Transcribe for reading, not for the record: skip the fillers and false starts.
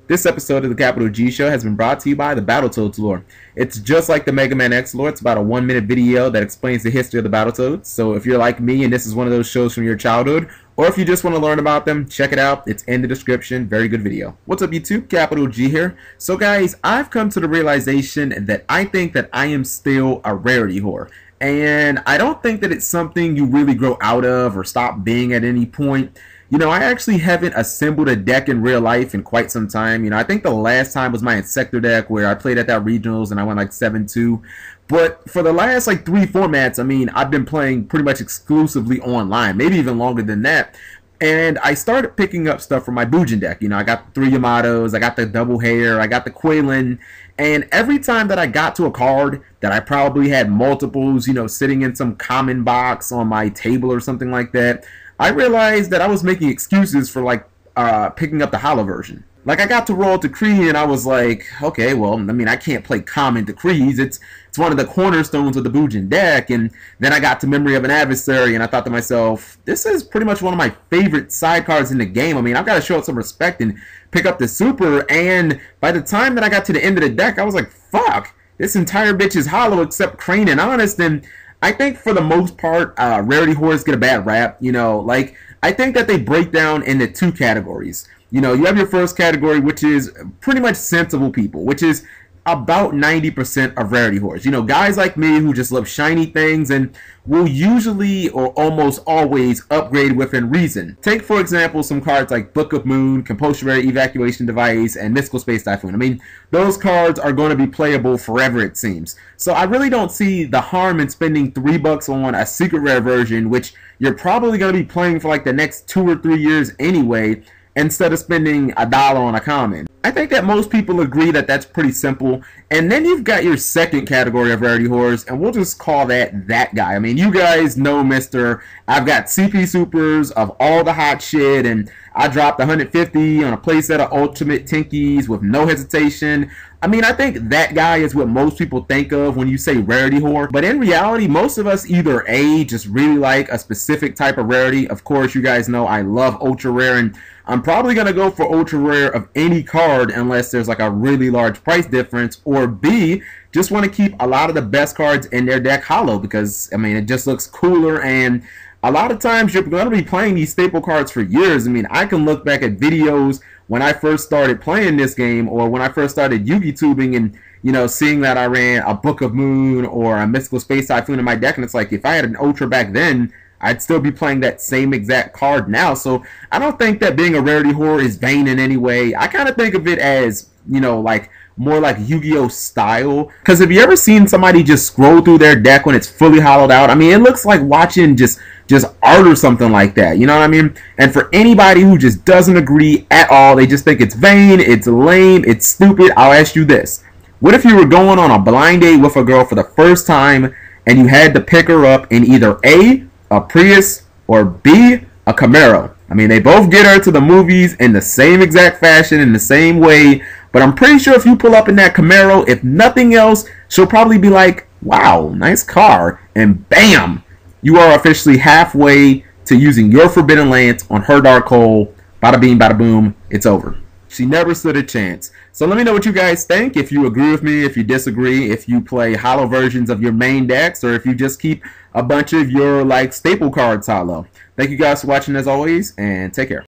This episode of the Capital G Show has been brought to you by the Battletoads lore. It's just like the Mega Man X lore. It's about a 1-minute video that explains the history of the Battletoads. So if you're like me and this is one of those shows from your childhood, or if you just want to learn about them, check it out. It's in the description. Very good video. What's up, YouTube? Capital G here. So guys, I've come to the realization that I think that I am still a rarity whore. And I don't think that it's something you really grow out of or stop being at any point. You know, I actually haven't assembled a deck in real life in quite some time. You know, I think the last time was my Insector deck where I played at that regionals and I went like 7-2. But for the last like 3 formats, I mean, I've been playing pretty much exclusively online, maybe even longer than that. And I started picking up stuff from my Bujin deck. You know, I got the 3 Yamatos, I got the Double Hair, I got the Quaylin. And every time that I got to a card that I probably had multiples, you know, sitting in some common box on my table or something like that, I realized that I was making excuses for like picking up the holo version. Like I got to roll Decree and I was like, okay, well, I mean, I can't play common Decrees. It's one of the cornerstones of the Bujin deck. And then I got to Memory of an Adversary and I thought to myself, this is pretty much one of my favorite side cards in the game. I mean, I've got to show it some respect and pick up the super. And by the time that I got to the end of the deck, I was like, fuck, this entire bitch is holo except Crane and Honest. And I think for the most part, rarity whores get a bad rap. You know, like I think that they break down into 2 categories. You know, you have your first category, which is pretty much sensible people, which is about 90% of rarity whores. You know, guys like me who just love shiny things and will usually or almost always upgrade within reason. Take, for example, some cards like Book of Moon, Compulsory Evacuation Device, and Mystical Space Typhoon. I mean, those cards are going to be playable forever, it seems. So I really don't see the harm in spending $3 on a secret rare version, which you're probably going to be playing for like the next 2 or 3 years anyway, instead of spending $1 on a common. I think that most people agree that that's pretty simple. And then you've got your second category of rarity whores, and we'll just call that guy. I mean, you guys know Mr. I've got CP supers of all the hot shit, and I dropped 150 on a playset of Ultimate Tinkies with no hesitation. I mean, I think that guy is what most people think of when you say rarity whore. But in reality, most of us either A, just really like a specific type of rarity. Of course, you guys know I love ultra rare, and I'm probably going to go for ultra rare of any card unless there's like a really large price difference. Or B, just want to keep a lot of the best cards in their deck holo because, I mean, it just looks cooler. And a lot of times you're going to be playing these staple cards for years. I mean, I can look back at videos when I first started playing this game or when I first started Yu-Gi-Tubing and, you know, seeing that I ran a Book of Moon or a Mystical Space Typhoon in my deck. And it's like, if I had an ultra back then, I'd still be playing that same exact card now. So I don't think that being a rarity whore is vain in any way. I kind of think of it as, you know, like more like Yu-Gi-Oh style. Because have you ever seen somebody just scroll through their deck when it's fully hollowed out? I mean, it looks like watching just art or something like that. You know what I mean? And for anybody who just doesn't agree at all, they just think it's vain, it's lame, it's stupid, I'll ask you this. What if you were going on a blind date with a girl for the first time and you had to pick her up in either a Prius, or B, a Camaro? I mean, they both get her to the movies in the same exact fashion, in the same way, but I'm pretty sure if you pull up in that Camaro, if nothing else, she'll probably be like, wow, nice car, and bam, you are officially halfway to using your Forbidden Lance on her Dark Hole. Bada beam, bada boom, it's over. She never stood a chance. So let me know what you guys think, if you agree with me, if you disagree, if you play holo versions of your main decks, or if you just keep a bunch of your like staple cards holo. Thank you guys for watching as always, and take care.